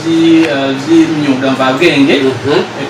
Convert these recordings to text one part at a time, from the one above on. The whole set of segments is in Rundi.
vy'imyuga mvabwenge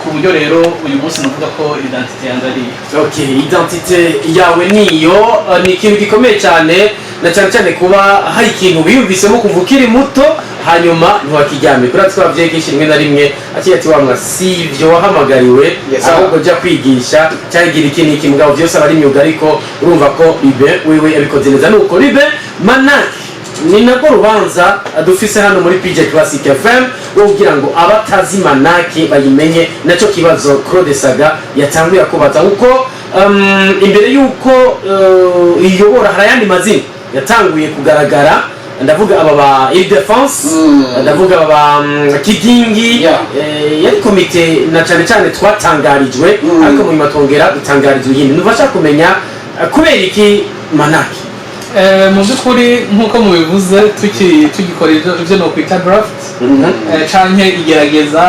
ku buryo rero uyu munsi navuga ko identité yanjye ari okay identité yawe niyo ni ikintu gikomeye cyane na cyane kuba hari ikintu wiyumvisemo kuva ukiri muto hanyuma ntiwakiryame kuri twavye kenshi rimwe na rimwe akiri ati wamwa sivyo wahamagariwe ahubwo jya kwigisha cyagira iki niki mugabo byose abari imyuga ariko urumva ko Libe wewe yabikoze neza nuko Libe Manaki ni nako rubanza dufise hano muri PJ Classic FM wogira ngo abatazi Manaki bayimenye naco kibazo Claude Saga yatanguye kubaza uko imbere yuko iyobora harayandi mazina yatanguye kugaragara ndavuga aba ba Ile-de-France ndavuga aba ba Kigingi yari komite na cyane twatangarijwe ariko mu matongera gutangarizwa yindi nubasha kumenya kubera iki Manaki mu by'ukuri nk'uko mubivuze tugikora ibyo no kwita draft canke igerageza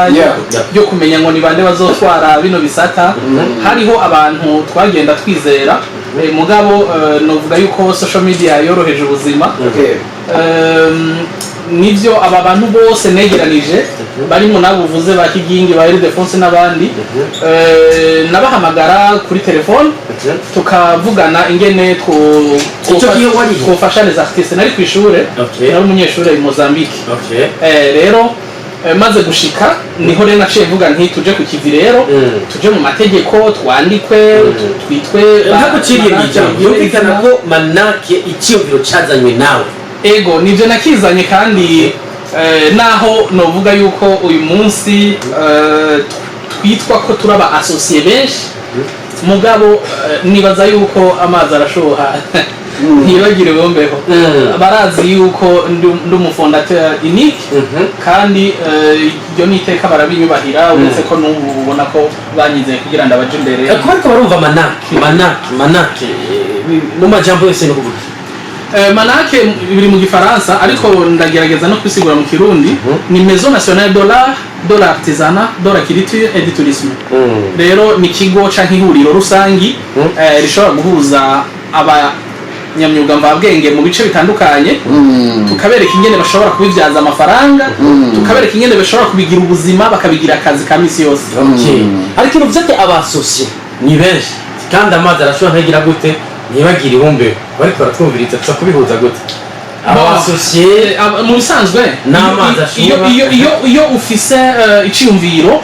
yo kumenya ngo ni bande bazotwara bino bisata hariho abantu twagenda twizera mugabo novuga yuko social media yoroheje ubuzima nivyo aba bantu bose negeranije barimo nabuvuze ba Kigingi ba Ile-de-France n'abandi nabahamagara kuri telefone tukavugana ingene twofasha les artistes nari kwishure nari umunyeshure i Mozambique rero maze gushika niho rero naciye mvuga nti tuje ku kivi rero tuje mu mategeko twandikwe twitwe ntabwo ciriye bijambo yumvikana ko Manaki icyumviro cyazanywe nawe ego nivyo nakizanye kandi naho novuga yuko uyu munsi twitwa ko turaba associé benshi mugabo nibaza yuko amazi arashoha ntibagire bombeho barazi yuko ndi umufondateur unique kandi iyo niteka barabinyubahira uretse ko n'ubona ko banyizeye kugira ngo abaje imbere ariko barumva Manaki mu majambo yose no kuvuga Manake biri mu gifaransa ariko ndagerageza no kwisigura mu kirundi ni Maison Nationale de l'Artisanat, de la Culture et du Tourisme. Rero ni kigo canke ihuriro rusangi rishobora guhuza abanyamyuga mvabwenge mu bice bitandukanye tukabereka ingene bashobora kubivyaza amafaranga tukabereka ingene bashobora kubigira ubuzima bakabigira akazi ka misi yose. Ariko uvuze ati abasosiye ni benshi kandi amazi arashobora ntagira gute ntibagire ibumbe bariko baratwumviriza tuza kubihuza gute abasosiye mu bisanzwe iyo ufise iciyumviro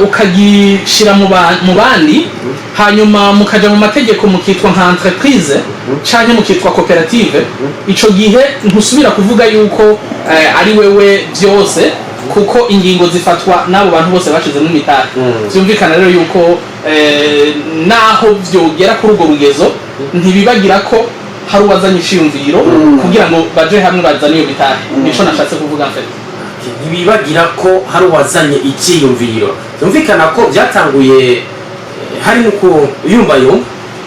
ukagishira mu bandi hanyuma mukaja mu mategeko mukitwa nka entreprise canke mukitwa cooperative ico gihe ntusubira kuvuga yuko ari wewe byose kuko ingingo zifatwa n'abo bantu bose bashize mu mitari byumvikana rero yuko naho vyogera kuri urwo rugezo ntibibagira ko hari uwazanye iciyumviro kugira ngo baje hamwe bazane iyo mitari nico nashatse kuvuga mfete ntibibagira ko hari uwazanye iciyumviro byumvikana ko byatanguye hari nuko yumva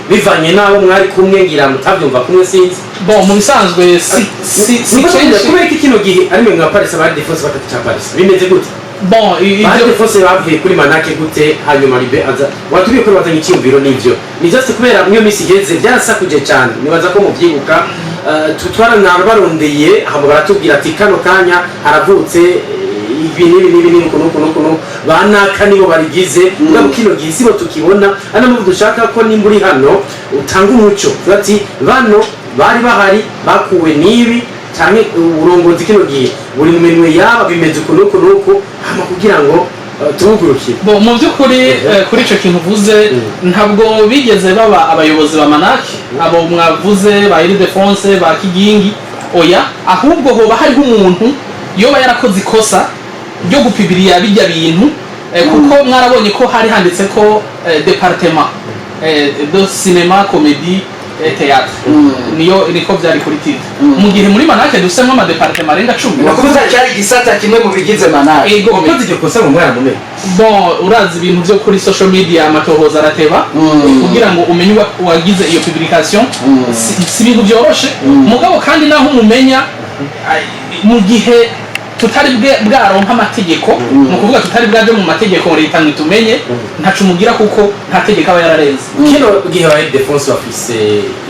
bivanye nabo mwari kumwe ngira mutavyumva kumwe sinzi bon mu bisanzwe si kenshi kubera kino gihe ari mwe mwaparisa ba Ile-de-France batatu cha Paris bimeze gute bon Ile-de-France bavuye kuri Manaki gute hanyuma Libe aza watubiye kuri bazanye icyumviro nivyo ni just kubera mwe misi heze byarasakuje cyane nibaza ko muvyibuka tutwarana barondeye hama baratubwira ati kano kanya haravutse ibi kuno banaka nibo barigize ngabo kino gihe sibo tukibona ana mu dushaka ko nimburi hano utanga umuco ati bano bari bahari bakuwe nibi cyane urongozi kino gihe buri mumenwe yaba bimeze kuno hama kugira ngo tubugurukire bo mu byukuri kuri ico kintu uvuze ntabwo bigeze baba abayobozi ba Manaki abo mwavuze ba Ile-de-France ba Kigingi oya ahubwo hoba hari umuntu yoba yarakoze ikosa ryo gupibiriya bijya bintu kuko mwarabonye ko hari handitse ko département de cinéma comédie théâtre niyo niko byari kuri TV mu gihe muri Manake dusemo ama département renga 10 nakuvuza cyari gisata kimwe mu bigize Manake ego ukoze iryo kosa mu mwana mume bon urazi ibintu byo kuri social media amatohoza arateba kugira ngo umenye wagize iyo publication si ibintu byoroshe mugabo kandi naho umumenya mu gihe tutari bwaronka amategeko mu kuvuga tutari bwaje mu mategeko leta ntitumenye ntacu mugira kuko nta tegeko aba yararenze. Kino gihe wa Ildefonse bafise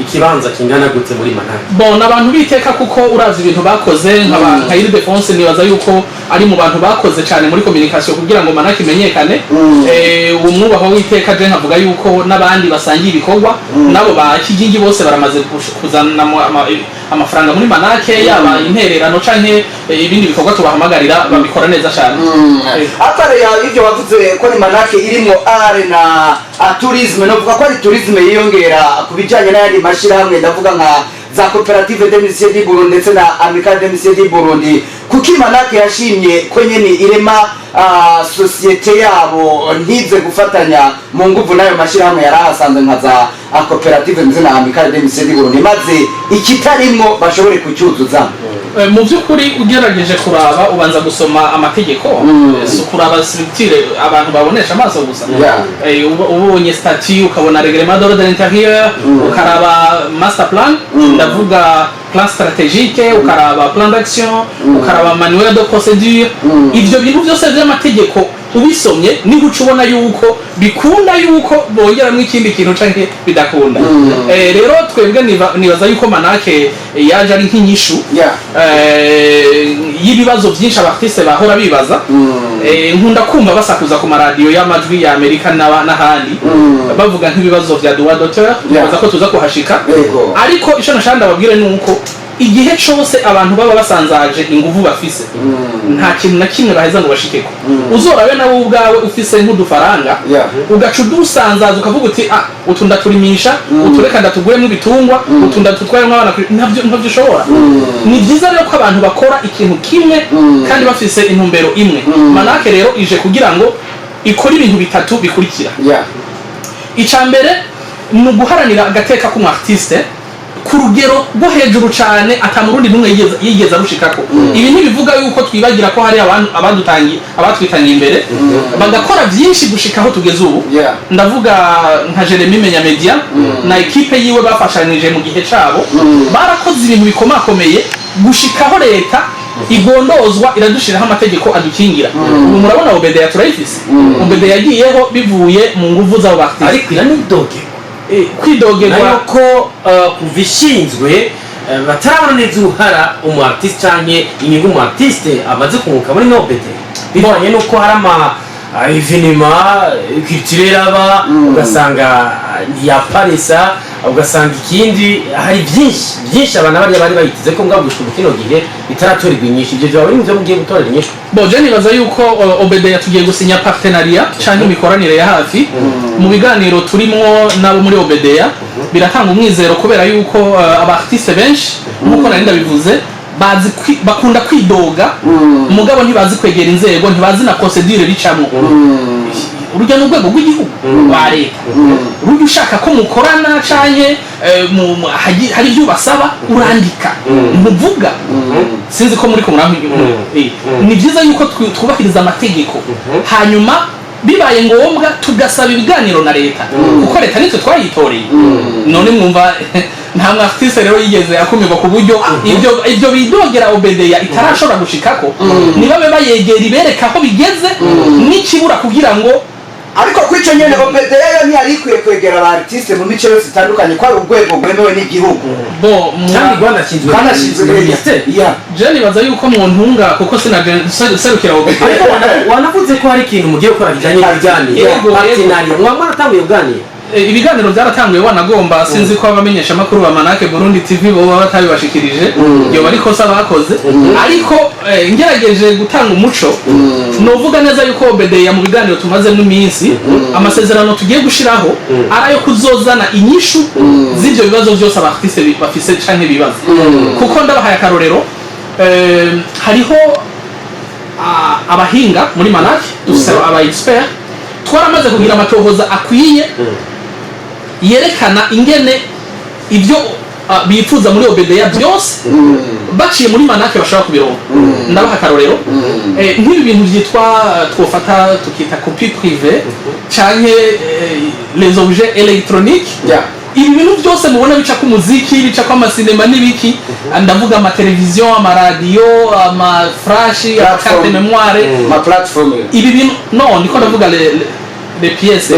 ikibanza kingana gute muri Manake? Bon abantu biteka kuko urazi ibintu bakoze nka Ildefonse nibaza yuko ari mu bantu bakoze cyane muri communication kugira ngo Manake imenyekane. Umwubaho witeka je nkavuga yuko nabandi basangiye ibikorwa nabo ba Kigingi bose baramaze kuzana amafaranga muri Manake yaba intererano canke ibindi bikorwa tubahamagarira babikora neza cyane. Apare ya ivyo wavuze ko ni Manake irimo are na tourisme no vuga ko ari tourisme yiyongera kubijanye n'ayandi mashirahamwe ndavuga nka za cooperative de Musée du Burundi ndetse na Amicale de Musée du Burundi kuki Manake yashimye ko nyene irema societe yabo ntize gufatanya mu nguvu nayo mashirahamwe yarahasanze nka za cooperative ndetse na Amicale de Musée du Burundi maze ikitarimo bashobore kucyuzuza. Mu by'ukuri ugerageje kuraba ubanza gusoma amategeko kuraba structure abantu babonesha amaso gusa ubonye statut ukabona règlement d'ordre de l'intérieur ukaraba master plan ndavuga plan stratégique ukaraba plan d'action ukaraba manuel de procédure ivyo bintu byose by'amategeko ubisomye ni gucubona yuko bikunda yuko bongeramwo ikindi kintu canke bidakunda. Rero twebwe nibaza yuko Manake yaje ari nk'inyishu y'ibibazo byinshi abartiste bahora bibaza. Nkunda kumva basakuza ku maradiyo y'amajwi ya Amerika n'ahandi bavuga nk'ibibazo vya droit d'auteur nibaza ko tuza kuhashika ariko ico nashanda babwire nuko igihe cyose abantu baba basanzaje inguvu bafise nta kintu na kimwe baheza ngo bashikeko. Uzorabe nawe ubwawe ufise nk'udufaranga ugaca udusanzaza ukavuga uti utunda turimisha utureka ndatuguremo ibitungwa utunda tutwayemo abana ntabyo ushobora. Ni byiza rero ko abantu bakora ikintu kimwe kandi bafise intumbero imwe. Manake rero ije kugira ngo ikora ibintu bitatu bikurikira. Icambere ni uguharanira agateka k'umu artiste ku rugero rwo hejuru cyane atamurundi numwe yigeza rushikako. Ibi ntibivuga yuko twibagira ko hari abatwitangiye imbere bagakora byinshi gushikaho tugeze ubu. Ndavuga nka Jeremy Menyamedia na equipe yiwe bafashanije mu gihe cabo barakoze ibintu bikomakomeye gushikaho leta igondozwa iradushiraho amategeko adukingira. Ubu murabona Obedeya turayifise. Obedeya yagiyeho bivuye mu nguvu z'abo bakti ariko iranidoge kwidogerwa ko kuvishinzwe batarabona neza uruhara umu artiste canke inyungu umu artiste amaze kunguka muri Nobede bivanye nuko hari ama evenema culturel aba ugasanga ntiyaparesa ugasanga ikindi hari byinshi abantu bari bayiteze ko mbwa gushika kino gihe bitaratorerwa inyinshi ibyo byawe n'ibyo mugiye gutorera inyinshi. Boje nibaza yuko Obedeya tugiye gusinya partenariat canke imikoranire ya hafi mu biganiro turimo nabo muri Obedeya biratanga umwizero kubera yuko abartiste benshi nkuko nari ndabivuze bakunda kwidoga mugabo ntibazi kwegera inzego ntibazi na procedure ricamo. Urujya n'urwego rw'igihugu wa leta urujya ushaka ko mukorana canke hari ibyo basaba urandika ntuvuga sinzi ko muri ko ni byiza yuko twubahiriza amategeko hanyuma bibaye ngombwa tugasaba ibiganiro na leta kuko leta nitwe twayitoreye. None mwumva nta mwafise rero yigeze akumirwa ku buryo ibyo bidogera Obedeya itarashobora gushikako nibabe bayegera ibereka aho bigeze n'ikibura kugira ngo ariko kwico nyene Obedeya yo ntiyari ikwiye kwegera aba artiste mu mico yose itandukanye ko ari urwego rwemewe n'igihugu kandi rwanashinzwe je nibaza yuko mu ntunga kuko serukira Obedeya ariko wanavuze ko hari ikintu mugiye gukora bijanye n'ibijanye mwaratanguye kuganira. Ibiganiro byaratanguye wanagomba sinzi ko abamenyesha makuru ba Manake Burundi TV bo batabibashikirije yo bari kosa bakoze ariko ngerageje gutanga umuco novuga neza yuko Obedeya mu biganiro tumaze n'iminsi amasezerano tugiye gushiraho arayo kuzozana inyishu z'ibyo bibazo byose abartiste bafise canke bibazo kuko ndabahaye akarorero hariho abahinga muri Manake dufise aba expert twaramaze kugira amatohoza akwiye yerekana ingene ibyo bifuza muri Obedeya byose baciye muri Manake bashaka kubironka. Ndabaha akarorero nk'ibi bintu byitwa twofata tukita copie privée canke les objets électroniques ibi bintu byose mubona bica ku muziki bica ku amasinema n'ibiki ndavuga amateleviziyo amaradiyo amafurashi amakarte memoire ma platform ibi bintu no niko ndavuga les pièces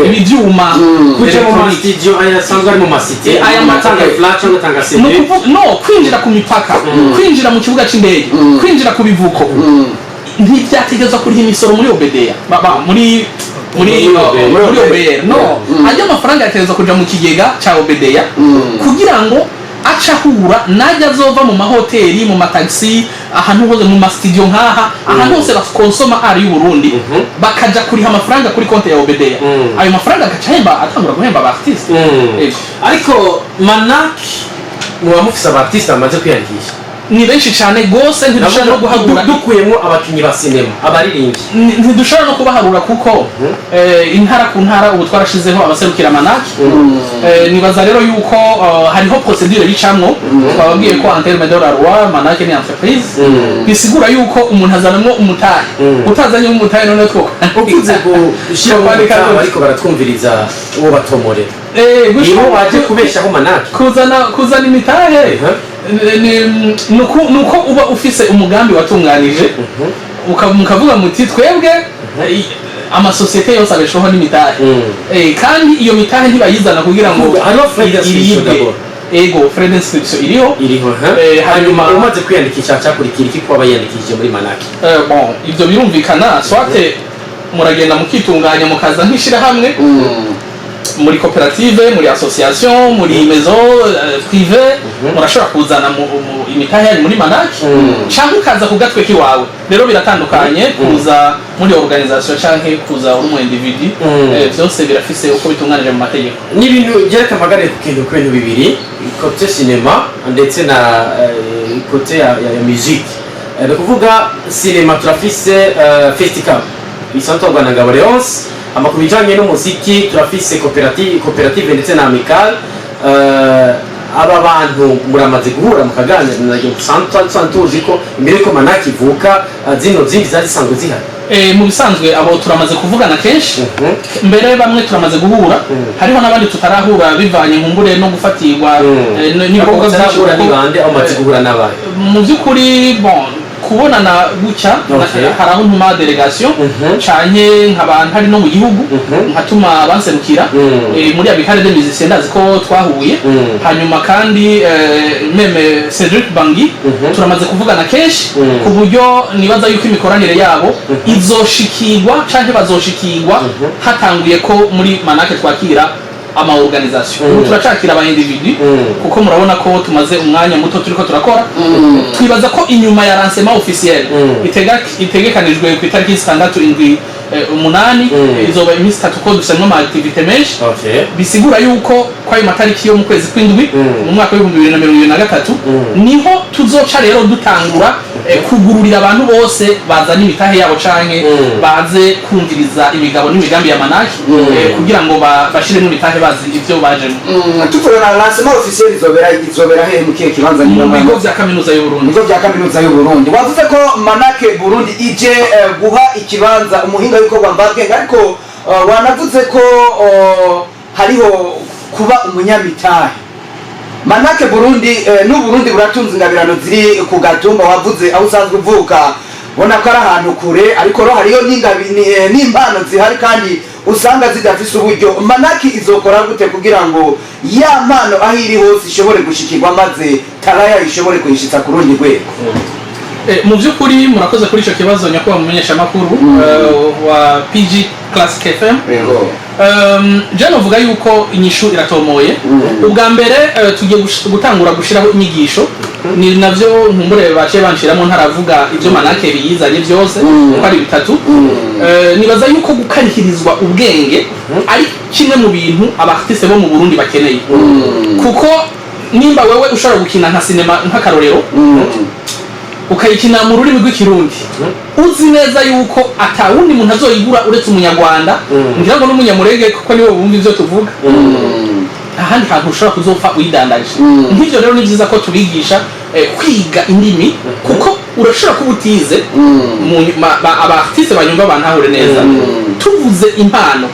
ibi byuma kuja mu studio aya sangwa ari mu masite aya matanga flash n'atanga CD no kwinjira ku mipaka kwinjira mu kibuga c'indege kwinjira ku bivuko ntibyategezwa kuri imisoro muri obedeya muri obr no ajya amafaranga yategezwa kuja mu kigega ca obedeya kugira ngo aca ahura najya azova mu mahoteli mu mataxi ahantu hose mu mastudio nkaha ahantu hose bakonsoma ari y'Uburundi bakaja kuriha amafaranga kuri konti ya obedeya ayo mafaranga agacahemba atangura guhemba aba artiste ariko Manak muba mufise aba artiste amaze kwiyandikisha ni benshi cyane gose ntidushobora no guharura dukuyemo abakinyi ba sinema abaririmbyi ntidushobora no kubaharura kuko intara ku ntara ubu twarashizeho abaserukira Manak nibaza rero yuko hariho procedure bicamwo twababwiye ko Interme de la Roi Manak ni entreprise bisigura yuko umuntu azanamwo umutahe utazanye umutahe none two ukuze gushira ariko baratwumviriza uwo batomorera gushira waje kubeshaho Manak kuzana imitahe nuko uba ufise umugambi watunganije mukavuga muti twebwe amasosiyete yose abeshoho n'imitahe kandi iyo mitahe ntibayizana kugira ngo ego frais d'inscription iriho hanyuma umaze kwiyandikisha cyakurikira iki kuba bayandikishije muri Manak bon ivyo birumvikana swate muragenda mukitunganya mukaza nkishira hamwe muri koperative muri association muri maison privée murashobora kuzana imitahe yanyu muri Manak cyangwa ukaza kugatwe kiwawe rero biratandukanye kuza muri organisation cyangwa kuza uri mu individu byose birafise uko bitunganije mu mategeko n'ibintu byereka magare ku kintu kw'ibintu bibiri côté cinéma ndetse na côté ya musique no kuvuga cinéma turafise festival isanzwe na Gaboreons amakuru bijanye n'umuziki turafise koperative ndetse na amical aba bantu muramaze guhura mukaganira nagiye santuzi ko imbere ko Manak ivuka zino zindi zazisanzwe zihari mu bisanzwe abo turamaze kuvugana kenshi mbere bamwe turamaze guhura hariho n'abandi tutarahura bivanye nkumbure no gufatirwa n'ibikorwa by'ishuri n'ibande aho maze guhura n'abaye mu by'ukuri bon kubonana gutya hari aho ntuma delegation canke nk'abantu hari no mu gihugu nkatuma banserukira muri abikare de musiciens ndazi ko twahuye hanyuma kandi meme Cedric Bangi turamaze kuvugana kenshi ku buryo nibaza yuko imikoranire yabo izoshikirwa canke bazoshikirwa hatanguye ko muri Manak twakira ama organisation turacakira aba individu kuko murabona ko tumaze umwanya muto turiko turakora twibaza ko inyuma ya lancement officiel itegekanijwe ku itariki 6 umunani izoba iminsi 3 ko dusanzwe ama activité menshi bisigura yuko kwa ayo matariki yo mu kwezi kw'indwi mu mwaka wa 2023 niho tuzoca rero dutangura kugururira abantu bose bazana imitahe yabo canke baze kumviriza imigabo n'imigambi ya Manak kugira ngo bashire n'imitahe bazi ivyo bajemo tuvuga na lancement officiel izobera he mu kihe kibanza mu bigo vya kaminuza y'u Burundi bigo vya kaminuza y'u Burundi wavuze ko Manak Burundi ije guha ikibanza umuhinga w'ikorwa mvabwenge ariko wanavuze ko hariho kuba umunyamitahe Manak Burundi n'Uburundi buratunze ingabirano ziri ku gatumba wavuze aho usanzwe uvuka bona ko ari ahantu kure ariko ro hariyo n'impano zihari kandi usanga zidafise uburyo Manak izokora gute kugira ngo ya mpano aho iri hose ishobore gushikirwa maze taraya ishobore kuyishitsa ku rundi rwego mu by'ukuri murakoze kuri icyo kibazo nyakubahwa mumenyesha amakuru wa PG Classic FM je novuga yuko inyishu iratomoye ubwa mbere tugiye gutangura gushiraho inyigisho ni navyo nkumbure baciye banshiramo ntaravuga ivyo Manak biyizanye byose ko ari bitatu nibaza yuko gukarikirizwa ubwenge ari kimwe mu bintu abartiste bo mu Burundi bakeneye kuko nimba wewe ushobora gukina nka sinema nk'akarorero ukayikina mu rurimi rw'ikirundi uzi neza yuko atawundi muntu azoyigura uretse umunyarwanda ngira ngo n'umunyamurenge kuko niwe bumva ivyo tuvuga ahandi hantu ushobora kuzopfa uyidandaje nk'ivyo rero ni vyiza ko tubigisha kwiga indimi kuko urashobora kuba utize aba artiste banyumva bantahure neza tuvuze impano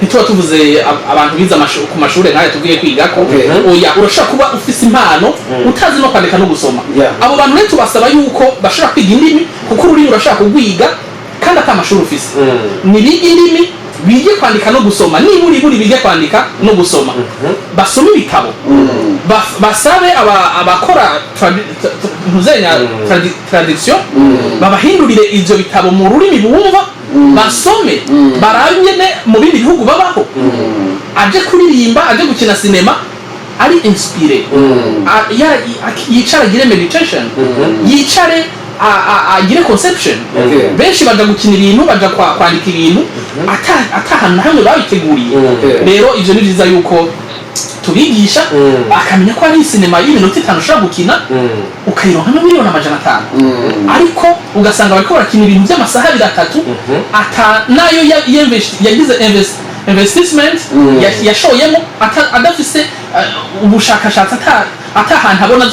ntituba tuvuze abantu bize ku mashuri nk'aya tugiye kwigako. Oya, urashobora kuba ufise impano utazi no kwandika no gusoma. Abo bantu rero tubasaba yuko bashobora kwiga indimi, kuko ururimi urashobora kugwiga kandi ata amashuri ufise. Nibiga indimi, bige kwandika no gusoma, niburi bige kwandika no gusoma. Basome ibitabo, basabe abakora traduction, babahindurire ivyo bitabo mu rurimi bumva, basome, barabye mu bindi bihugu babaho. Aje kuririmba, aje gukina sinema, ari inspire. Yicara agire meditation, yicare agire conception. Benshi baja gukina ibintu, baja kwandika ibintu atahantu na hamwe babiteguriye. Rero ivyo ni vyiza yuko tubigisha bakamenya ko ari sinema y'iminota 5 ushobora gukina ukayironka miliyoni 500, ariko ugasanga bariko barakina ibintu by'amasaha 3 ata nayo yagize investment yashoyemo adafise ubushakashatsi atahantu abona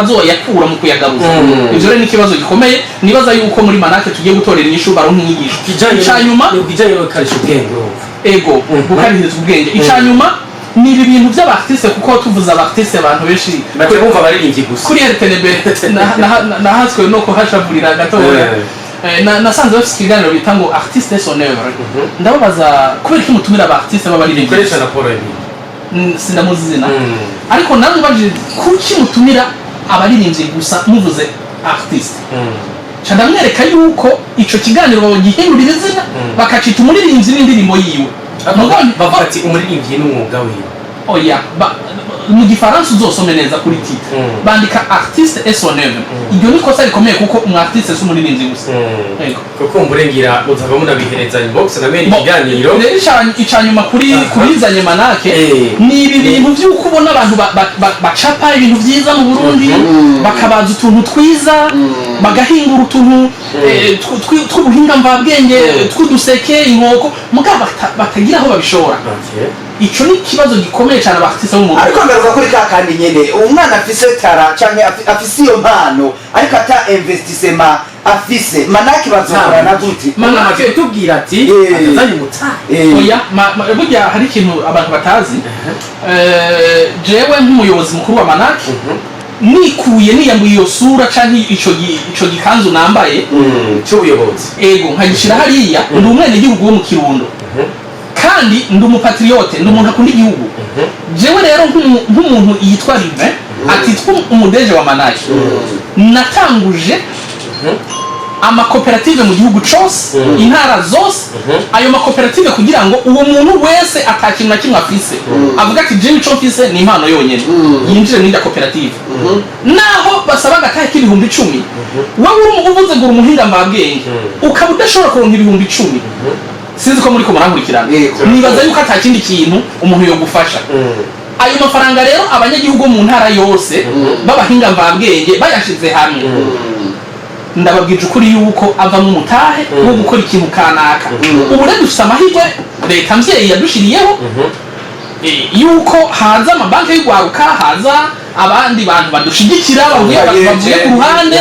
azoyakura mu kuyagaruza. Ivyo rero ni ikibazo gikomeye, nibaza yuko muri Manake tugiye gutorera inyishu baronka inyigisho. Icanyuma kijanye no karisha ubwenge. Ego, gukarihiriza ubwenge. Icanyuma ni ibi bintu by'abartiste, kuko tuvuze abartiste abantu benshi bake bumva baririmbyi gusa. Kuri RTNB nahatswe no kuhashavurira gatoya. Nasanze bafite ikiganiro bita ngo artiste son œuvre. Ndababaza kubera ko mutumira abartiste b'abaririmbyi. Koresha na Paul Sindamuzina. Ariko namwe baje kuki mutumira abaririmbyi gusa muvuze artiste. Ndamwereka yuko ico kiganiro bagihindurira izina bakacita umuririmbyi n'indirimbo yiwe. Bavuga ati umuririmbyi n'umwuga wiwe. Oya, mu gifaransa uzosome neza kuri titre bandika artiste et son œuvre. Iryo ni kosa rikomeye kuko umwartiste si umuririmbyi gusa. Yego, kuko mburengira muzava munabihereza inbox na meni ikiganiro. Icanyuma kuri kubizanye Manake ni ibi bintu by'uko ubona abantu bacapa ibintu byiza mu Burundi, bakabaza utuntu twiza, bagahingura utuntu tw'ubuhinga mvabwenge, tw'uduseke, inkoko, mugabo batagira aho babishora. Ico ni kibazo gikomeye cyane abartiste bo mu Burundi. Ariko ngaruka kuri kakandi nyene, umwana afise tara canke afise iyo mpano ariko ata investissement afise, Manake bazokorana gute? Manake tubwira ati atazanye mutahe. Oya, burya hari ikintu abantu batazi. Jewe nk'umuyobozi mukuru wa Manake nikuye niyambuye iyo sura canke ico gikanzu nambaye cy'ubuyobozi. Ego, nkagishira hariya ndi umwene gihugu wo mu Kirundo. Kandi ndi umupatriote, ndi umuntu akunda igihugu. Jewe rero nk'umuntu yitwa Rive atitwa umudeje wa Manake, natanguje amakoperative mu gihugu cose, intara zose, ayo makoperative kugira ngo uwo muntu wese atakintu na kimwe afise avuga ati jewe ico mfise ni impano yonyene yinjire muri koperative. Naho basaba agatahe k'ibihumbi 10, wowe uvuze ngo umuhinga mvabwenge ukaba udashobora kuronka ibihumbi 10, sinzi ko muri ko murankurikirana, nibaza yuko atakindi kintu umuntu yo gufasha. Ayo mafaranga rero abanyagihugu mu ntara yose babahinga mvabwenge bayashize hamwe, ndababwije ukuri yuko avamo umutahe wo gukora ikintu kanaka. Ubu rero dufite amahirwe leta mvyeyi yadushiriyeho yuko haza amabanki y'ugwaruka, haza abandi bantu badushigikira bavuye ku ruhande.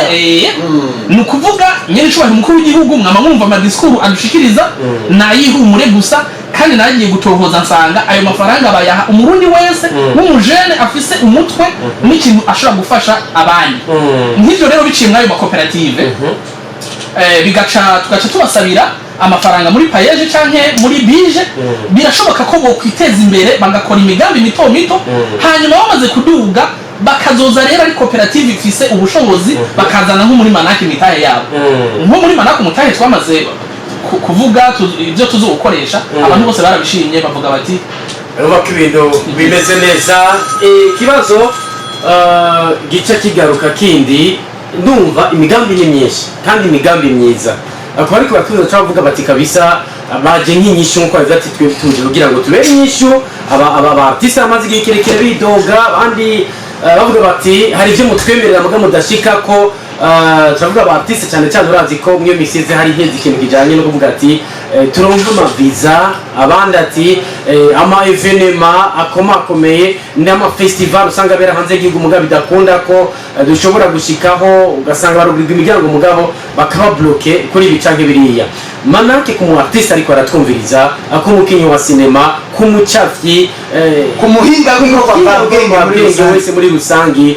Ni ukuvuga nyene icubahiro umukuru w'igihugu mwama mwumva amadisikuru adushikiriza nayihumure gusa, kandi nagiye gutohoza nsanga ayo mafaranga bayaha umurundi wese w'umujene afise umutwe n'ikintu ashobora gufasha abandi. Nk'ivyo rero biciye mwayo makoperative tugaca tubasabira amafaranga muri payeje canke muri bije. Birashoboka ko bokwiteza imbere bagakora imigambi mito mito, hanyuma bamaze kuduga bakazoza rero ari koperative ifise ubushobozi bakazana nko muri Manake imitahe yabo. Nko muri Manake umutahe twamaze kuvuga ibyo tuzokoresha, abantu bose barabishimye bavuga bati urumva ko ibintu bimeze neza. Ikibazo gica kigaruka kindi, ndumva imigambi ni myinshi kandi imigambi myiza, akaba ariko batuza cyavuga bati kabisa baje nk'inyishu nko bivuga ati twe tuje kugira ngo tubere inyishu aba artiste amaze igihe kirekire bidoga, abandi bavuga bati hari ibyo mutwemerera muga mudashika ko. Turavuga aba artiste cyane cyane urazi ko mwe misize hari hezi ikintu kijanye no kuvuga ati turonka amaviza, abandi ati ama evenema akomakomeye n'ama festival usanga bera hanze y'igihugu mugabo bidakunda ko dushobora gushikaho, ugasanga barugirwa imiryango mugabo bakaba bloqué kuri ibi canke biriya. Manake ku mu artiste ariko aratwumviriza ku mukinyi wa sinema ku mucafyi ku muhinga w'ubwenge wese muri rusangi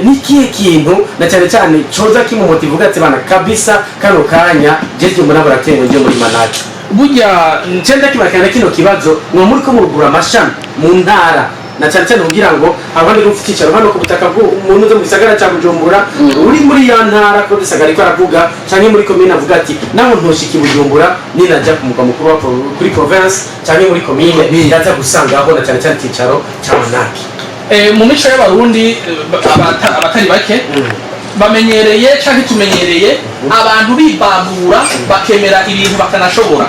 ni kihe kintu na cyane cyane coza kimumota ivuga ati bana kabisa kano kanya jeje mbona baratengo nje muri Manake burya ncenda kibarakana kino kibazo mwa muri ko murugura amashami mu ntara na cyane cyane kugira ngo abandi rufite icaro hano ku butaka bwo umuntu zo mu gisagara cya Bujumbura uri muri ya ntara ko dusagara ko aravuga cyane muri commune avuga ati naho ntoshiki Bujumbura ninajya ku mugwa mukuru wa kuri province cyane muri commune ndaza gusanga aho na cyane cyane icaro cya Manake mu mico y'abarundi abatari bake bamenyereye cyangwa tumenyereye abantu bibabura bakemera ibintu bakanashobora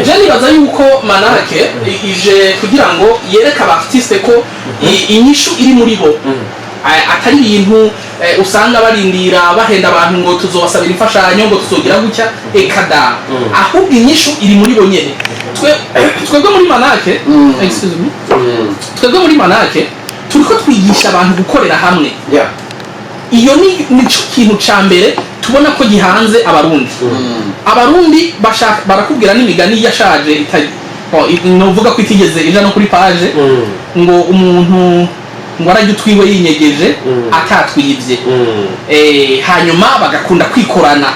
je nibaza yuko Manake ije kugira ngo yereka abartiste ko inyishu iri muri bo atari ibintu usanga barindira bahenda abantu ngo tuzobasabira imfashanyo ngo tuzogira gutya ekada ahubwo inyishu iri muri bo nyene twebwe muri Manake excuse me twebwe muri Manake turiko twigisha abantu gukorera hamwe iyo nico kintu ca mbere tubona ko gihanze abarundi abarundi barakubwira n'imigani yashaje itari novuga ko itigeze ija no kuri page ngo umuntu ngo arajye utwiwe yinyegeje atatwibye hanyuma bagakunda kwikorana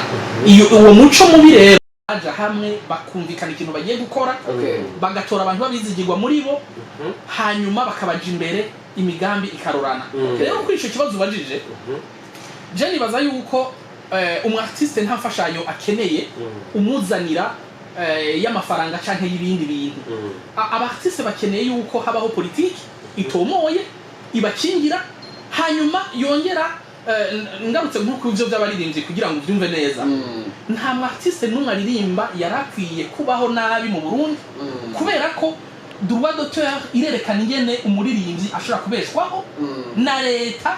uwo muco mubi rero aja hamwe bakumvikana ikintu bagiye gukora bagatora abantu babizigirwa muri bo hanyuma bakabaja imbere imigambi ikarorana rero kuri ico kibazo ubajije je nibaza yuko umartiste nta mfashanyo akeneye umuzanira y'amafaranga canke y'ibindi bintu abartiste bakeneye yuko habaho politiki itomoye ibakingira hanyuma yongera ngarutse nko ku byo by'abaririmbyi kugira ngo ubyumve neza nta artiste n'umwe aririmba yarakwiye kubaho nabi mu Burundi kubera ko droit d'auteur irerekana ingene umuririmbyi ashobora kubeshwaho na leta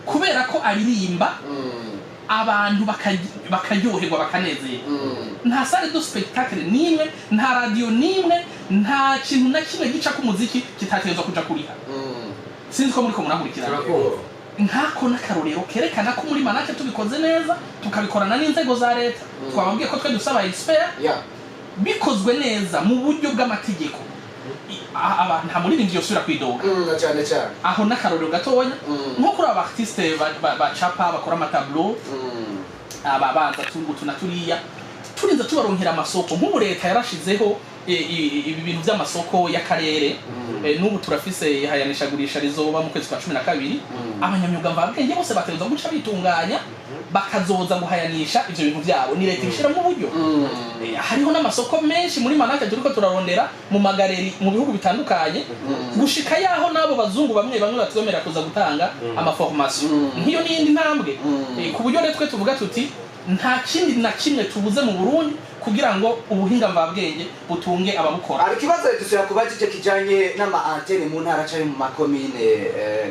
kubera ko aririmba abantu bakaryoherwa bakanezera nta salle de spectacle nimwe nta radio nimwe nta kintu na kimwe gica ku muziki kitategezwa kuja kuriha sinzi ko muri ko murakurikirana nkako n'akarorero kerekana ko muri Manake tubikoze neza tukabikorana n'inzego za leta twababwiye ko twe dusaba expert bikozwe neza mu buryo bw'amategeko nta muririmbyi yosubira kwidoga cyane cyane aho n'akarorero gatonya nko kuri aba artiste bacapa bakora amatableau ababanza tungutu na turiya turinze tubaronkera amasoko nk'ubu leta yarashizeho ibi bintu by'amasoko y'akarere n'ubu turafise hayanishagurisha rizoba mu kwezi kwa 12 abanyamyuga mvabwenge bose bategeza guca bitunganya bakazoza guhayanisha ivyo bintu byabo ni leta ishira mu buryo hariho n'amasoko menshi muri Manake turiko turarondera mu magareri mu bihugu bitandukanye gushika yaho nabo bazungu bamwe batwemera kuza gutanga amaformation nk'iyo n'indi ntambwe ku buryo retwe tuvuga tuti nta kindi na kimwe tubuze mu Burundi kugira ngo ubuhinga mvabwenge butunge ababukora ari kibazo dusubira kubajije kijanye n'ama antenne mu ntara cyane mu makomine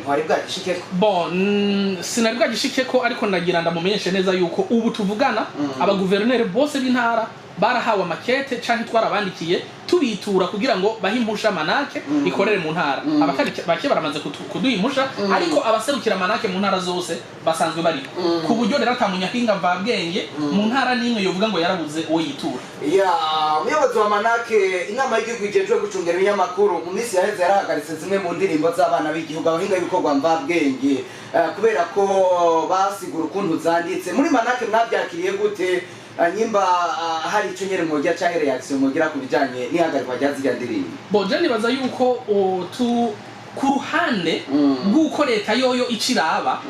ntwari bwagishike bon sinari bwagishike ko ariko ndagira ndamumenyeshe neza yuko ubu tuvugana aba guverneur bose b'intara barahawe makete canke twarabandikiye tubitura kugira ngo bahimpusha Manake ikorere mu ntara bake baramaze kuduhimpusha ariko abaserukira Manake mu ntara zose basanzwe bari ku buryo rero atamunyahinga mvabwenge mu ntara nimwe yovuga ngo yarabuze uwo yitura umuyobozi wa Manake inama y'igihugu ijejwe gucungera ibinyamakuru mu minsi yaheze yarahagaritse zimwe mu ndirimbo z'abana b'igihugu abahinga b'ibikorwa mvabwenge kubera ko basigura ukuntu zanditse muri Manake mwabyakiriye gute nyimba hari icyo nyere mwogira cyangwa reaction mwogira ku bijanye n'ihagarikwa rya zirya ndirimbo boje nibaza yuko ku ruhande bw'uko leta yoyo iciraba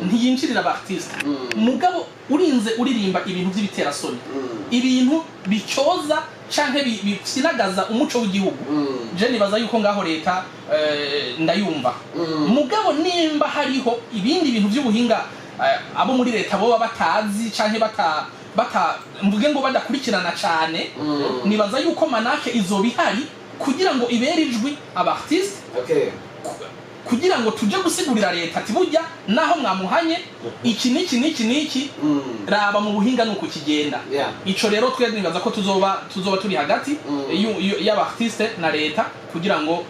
ntiyinjirira abartiste mugabo urinze uririmba ibintu by'ibiterasoni ibintu bicoza canke bisinagaza umuco w'igihugu je nibaza yuko ngaho leta ndayumva mugabo nimba hariho ibindi bintu by'ubuhinga abo muri leta bo batazi canke mvuge ngo badakurikirana cyane nibaza yuko Manake izobihari kugira ngo ibere ijwi abartiste kugira ngo tuje gusigurira leta ati burya naho mwamuhanye iki niki raba mu buhinga nuko kigenda ico rero twebwe nibaza ko tuzoba turi hagati y'abartiste na leta kugira ngo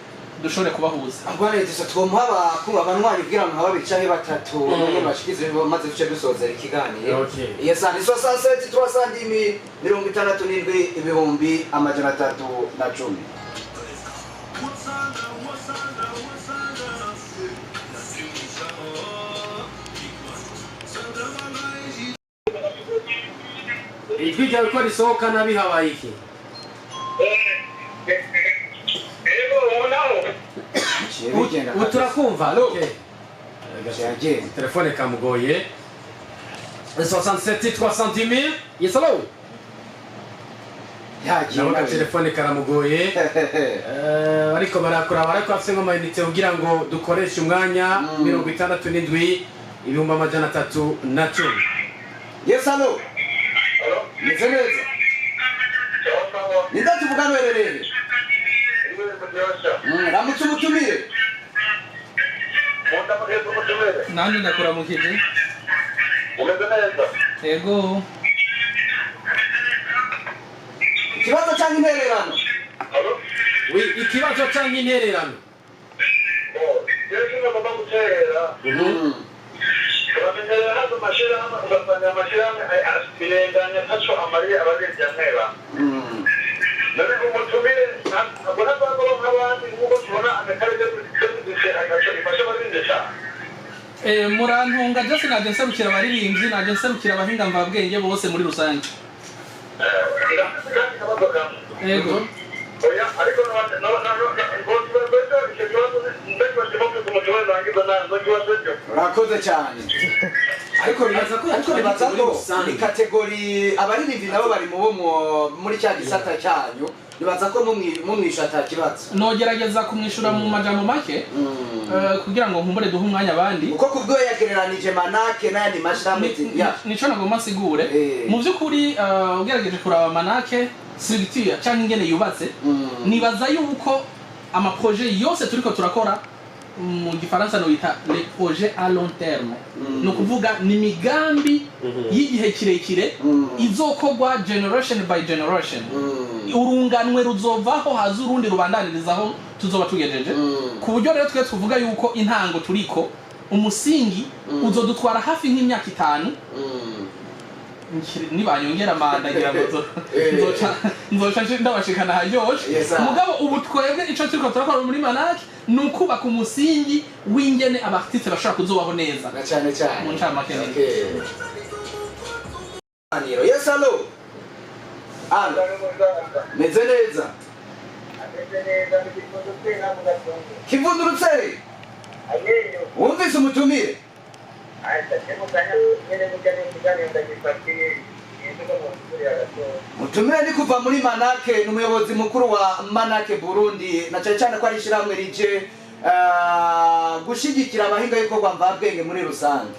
dushobore kubahuza. Angwane disa twomuha abakuba abanwari kugira ngo haba bicaye batatu none bashikize maze duce dusozera ikiganiro. Yes and so sunset 367 ibihumbi amajana 310. ijwi ryawe ko risohoka nabi habaye iki? Turakumva. Telefone kamugoye. 67 310 yes hello. Naona telefone karamugoye. Ariko barakuraba ariko afite ngo mayinite kugira ngo dukoreshe umwanya 67 ibihumbi amajana 310. Yes hello. Neza. Nida tuvugana wererere. Ramutse umutumire. Nani ndakuramukije? Umeze neza? Yego. Ikibazo cyangwa intererano? Ikibazo cyangwa intererano? Yewe ngomba guterera. Turamenyera hano mashirahamwe ugasanga amashirahamwe asirenganya taco amariye abagenzi amweba. None umutumire abona babo nk'abandi nk'uko tubona amakarere y'ubuzima agaco ifasha abagenzi cyane. Murantunga je sinaje nsabukira abaririmbyi naje nsabukira abahinga mvabwenge bose muri rusange. Yego. Oya ariko Urakoze cyane. Ariko bibaza ko ni kategori abaririmbyi nabo bari muri cya gisata cyanyu nibaza ko mumwisha atakibazo. Nogerageza kumwishura mu majambo make kugira ngo nkumbure duhe umwanya abandi. Uko kubwo yagereranije Manake n'ayandi mashirahamwe nico nagomba nsigure. Mu by'ukuri ugerageje kuraba Manake structure cyangwa ingene yubatse nibaza yuko ama projet yose turiko turakora mu gifaransa no yita les projets à long terme. No kuvuga ni migambi y'igihe kirekire izokogwa generation by generation. Urunganwe ruzovaho haza urundi rubandanirizaho tuzoba tugejeje ku buryo rero twe tuvuga yuko intango turiko umusingi uzodutwara hafi nk'imyaka 5 nibanyongera manda ngira ngo nzoca ndabashikana haryoshe mugabo ubu twebwe ico turiko turakora muri Manake nukubaka umusingi w'ingene abartiste bashaka kuzobaho neza cyane mu ncamake. Yes hello. Alo. Meze neza. Kivundurutse. Wumvise umutumire? Mutumire ni kuva muri Manake n'umuyobozi mukuru wa Manake Burundi na cyane ko ari shiramwe rije gushigikira abahinga y'ikorwa mvabwenge muri rusange.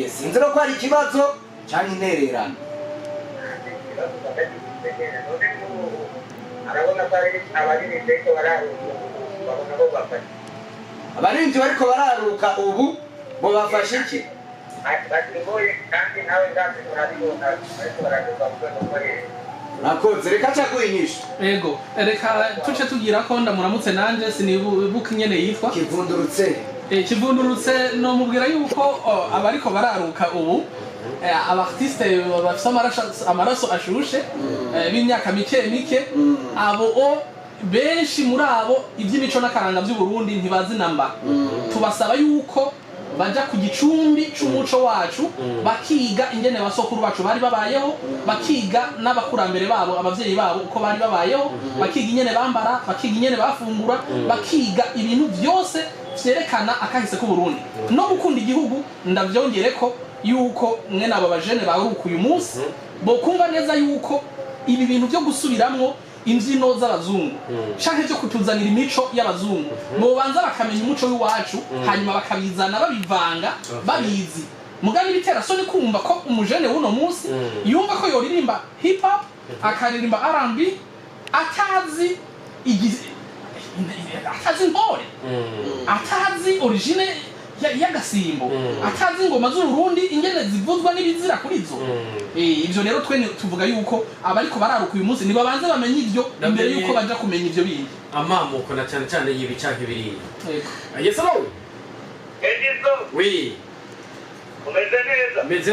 Sinzi ko ari ikibazo cyane intererano. Abarinzi bariko bararuka ubu bo bafashe iki? Nakoze reka cyakuyinyisha. Yego reka tuce tugira ko ndamuramutse nanje sinibuka nyene yitwa Kivundurutse. Kivundurutse no mubwira yuko abariko bararuka ubu abartiste bafite amaraso ashushe b'imyaka mike abo benshi muri abo iby'imico n'akaranga by'u Burundi ntibazi namba. Tubasaba yuko baja ku gicumbi c'umuco wacu bakiga ingene basokuru bacu bari babayeho, bakiga n'abakurambere babo abavyeyi babo uko bari babayeho, bakiga ingene bambara, bakiga ingene bafungura, bakiga ibintu byose vyerekana akahise ku Burundi no gukunda igihugu. Ndavyongereko yuko mwene aba bajene baruka uyu munsi bo kumva neza yuko ibi bintu byo gusubiramwo imbyino z'abazungu canke byo kutuzanira imico y'abazungu bo banza bakamenya umuco w'iwacu hanyuma bakabizana babivanga babizi. Mugani bitera soni kumva ko umujene w'uno munsi yumva ko yoririmba hip hop akaririmba R&B atazi atazi ntore atazi origine y'agasimbo atazi ingoma z'Uburundi ingene zivuzwa n'ibizira kuri zo. Ivyo rero twe tuvuga yuko abariko bararuka uyu munsi nibabanze bamenye ivyo imbere yuko baja kumenya ivyo bindi amamuko na cyane cyane y'ibicanke biriya. yego Yes hello. Edizo, Oui. umeze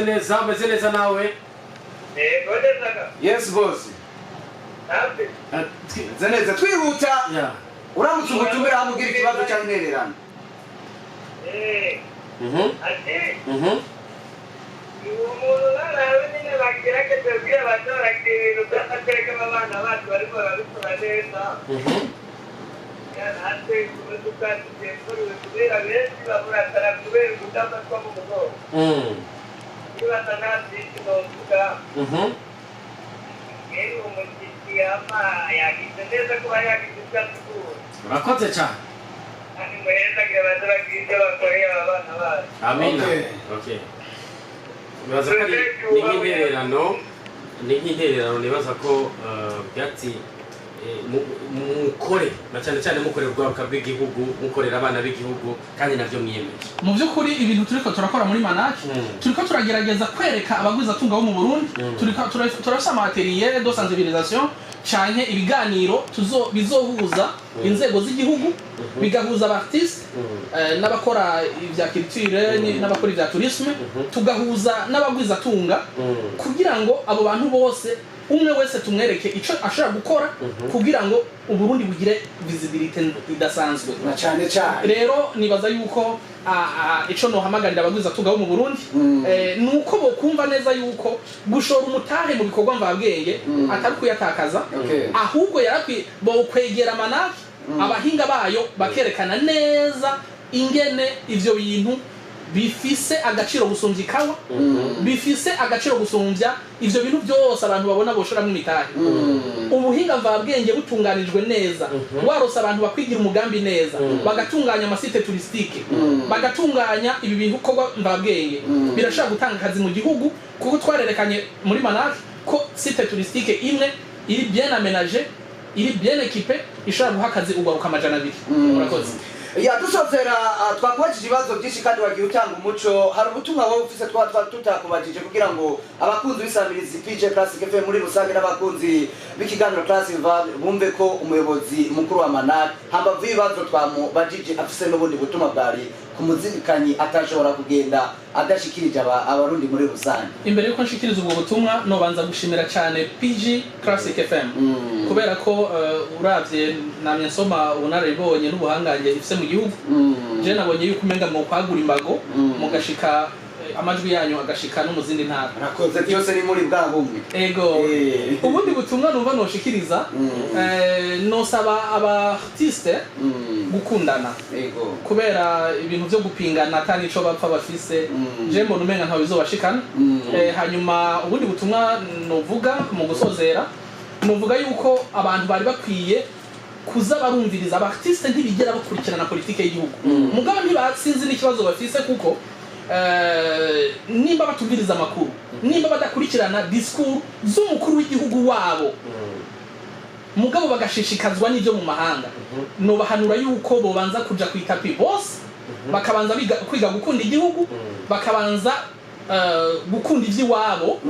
neza? Meze neza nawe. Godezaga. Yes boss. Nabi. Zeneze twihuta. Yeah. Uramutse umutumira hamugira ikibazo cya intererano. Ati, Mhm. umuntu narawe nyine bagerageza kubwira abaturage ibintu by'amateka abana bacu barimo barabikora neza. Natwe kuburyo bwacu bwemuriwe kubera benshi bamuratara kubera kudafatwa mu mugongo. Nibaza nta byinshi novuga. Yewe umushyitsi yagize neza kuba yagize ibyo ategura. Urakoze cyane. Kandi muhezagira abaturage ibyo bakoreye aba bana bacu. Amina. Okay. Nibaza ko ni nk'intererano nibaza ko byatsi mukore na cyane cyane mukorera urwaruka rw'igihugu mukorera abana b'igihugu kandi navyo mwiyemeje. mu by'ukuri ibintu turiko turakora muri manaki turiko turagerageza kwereka abagwiza tunga bo mu Burundi turafise amateriel de sensibilisation canke ibiganiro bizohuza inzego z'igihugu bigahuza abartiste n'abakora ivya culture n'abakora ivya tourisme tugahuza n'abagwiza tunga kugira ngo abo bantu bose umwe wese tumwereke ico ashobora gukora kugira ngo Uburundi bugire visibility idasanzwe Na cyane cyane. rero nibaza yuko ico no hamagarira abagwiza tunga bo mu Burundi nuko bokumva neza yuko gushora umutahe mu bikorwa mvabwenge atari kuyatakaza ahubwo yarakwi bo kwegera manaki abahinga bayo bakerekana neza ingene ivyo bintu bifise agaciro gusumvya ikawa bifise agaciro gusumvya ivyo bintu byose abantu babona boshoramwe imitahe ubuhinga mvabwenge butunganijwe neza warose abantu bakwigira umugambi neza bagatunganya amasite touristique bagatunganya ibi bintu ko mvabwenge birashaka gutanga akazi mu gihugu kuko twarerekanye muri manaki ko site touristique imwe iri bien aménagée iri bien équipée ishobora guha akazi ugaruka amajana 200. murakoze. Dusozera twakubajije ibibazo byinshi kandi wagiye utanga umuco. Hari ubutumwa wowe ufise tutakubajije kugira ngo abakunzi b'isamirizi PJ Classic FM muri rusange n'abakunzi b'ikiganiro Classic bumve ko umuyobozi mukuru wa Manaki hambavu ibibazo twamubajije afise n'ubundi butumwa bwari kumuzirikanyi atashobora kugenda adashikirije abarundi muri rusange. Imbere yuko nshikiriza ubwo butumwa no banza gushimira cyane PG Classic FM kubera ko uravye namye nsoma ubunararibonye n'ubuhangange ifise mu gihugu je nabonye yuko umenga mu kwagura imbago mugashika amajwi yanyu agashika no mu zindi ntara. Nakoze byose ni muri bwa bumwe. Ego. Ubundi butumwa numva noshikiriza nosaba abartiste gukundana. Ego. Kubera ibintu byo gupingana atani ico bapfa bafise je mbona umenga ntawe bizobashikana. Hanyuma ubundi butumwa novuga mu gusozera novuga yuko abantu bari bakwiye kuza barumviriza abartiste ntibigera bakurikirana politike y'igihugu. Mugabo ntibasinzi n'ikibazo bafise kuko nimba batubwiriza amakuru nimba badakurikirana discours z'umukuru w'igihugu wabo mugabo bagashishikazwa n'ibyo mu mahanga no bahanura yuko bobanza kuja kwitapi bose bakabanza kwiga gukunda igihugu bakabanza gukunda ivy'iwabo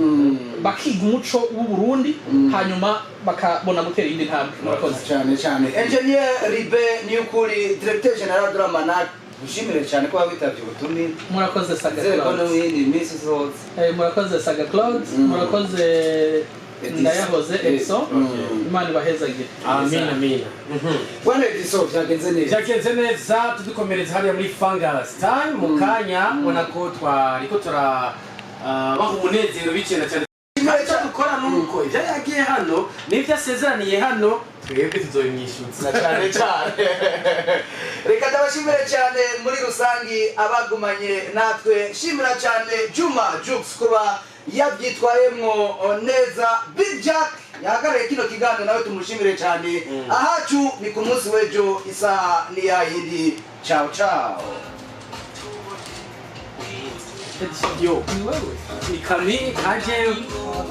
bakiga umuco w'u Burundi hanyuma bakabona gutera indi ntambwe. murakoze cyane. Engineer Ribe Niyukuri, Directeur General de la Manaki, ushimire cyane ko wabitavye ubutumire. murakoze Saga Zero Claude. kono mwindi misi zose. Murakoze Saga Claude, murakoze Ndayahoze Edson. Imana ibahezagire. Amina amina. Bwana Edison byagenze neza. Byagenze neza tudukomereza hariya muri Fungus Time mu kanya ubona ko twariko baha umunezero biciye na cyane icyo dukora nuko ibyo yagiye hano n'ibyo asezeraniye hano twebwe tuzobimwishyuza cyane. Reka ndabashimire cyane muri rusangi abagumanye natwe. Shimira cyane Juma Jux kuba yabyitwayemwo neza. Big Jack yahagarariye kino kiganiro nawe tumushimire cyane. Ahacu ni ku munsi w'ejo isaha ni ya yindi. Ciao ciao. Yo, ni kami aje